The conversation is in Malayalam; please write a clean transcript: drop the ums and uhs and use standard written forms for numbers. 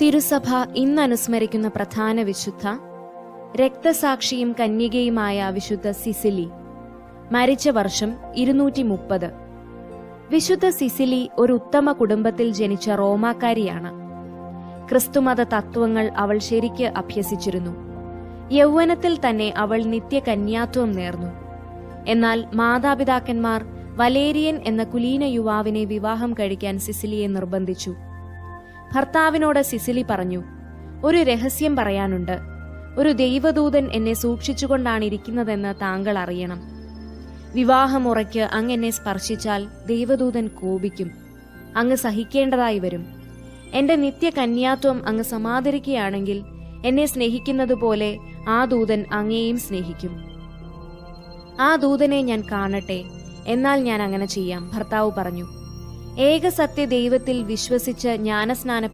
തിരുസഭ ഇന്ന് അനുസ്മരിക്കുന്ന പ്രധാന വിശുദ്ധ രക്തസാക്ഷിയും കന്യകയുമായ വിശുദ്ധ സിസിലി. മരിച്ച വർഷം 230. വിശുദ്ധ സിസിലി ഒരു ഉത്തമ കുടുംബത്തിൽ ജനിച്ച റോമാക്കാരിയാണ്. ക്രിസ്തുമത തത്വങ്ങൾ അവൾ ശരിക്ക് അഭ്യസിച്ചിരുന്നു. യൗവനത്തിൽ തന്നെ അവൾ നിത്യകന്യാത്വം നേർന്നു. എന്നാൽ മാതാപിതാക്കന്മാർ വലേരിയൻ എന്ന കുലീന യുവാവിനെ വിവാഹം കഴിക്കാൻ സിസിലിയെ നിർബന്ധിച്ചു. ഭർത്താവിനോട് സിസിലി പറഞ്ഞു, ഒരു രഹസ്യം പറയാനുണ്ട്. ഒരു ദൈവദൂതൻ എന്നെ സൂക്ഷിച്ചുകൊണ്ടാണ് ഇരിക്കുന്നതെന്ന് താങ്കൾ അറിയണം. വിവാഹമുറയ്ക്ക് അങ്ങ് എന്നെ സ്പർശിച്ചാൽ ദൈവദൂതൻ കോപിക്കും. അങ്ങ് സഹിക്കേണ്ടതായി വരും. എന്റെ നിത്യകന്യാത്വം അങ്ങ് സമാദരിക്കുകയാണെങ്കിൽ എന്നെ സ്നേഹിക്കുന്നതുപോലെ ആ ദൂതൻ അങ്ങയെയും സ്നേഹിക്കും. ആ ദൂതനെ ഞാൻ കാണട്ടെ, എന്നാൽ ഞാൻ അങ്ങനെ ചെയ്യാം, ഭർത്താവ് പറഞ്ഞു. ഏകസത്യ ദൈവത്തിൽ വിശ്വസിച്ച് ജ്ഞാനസ്നാനം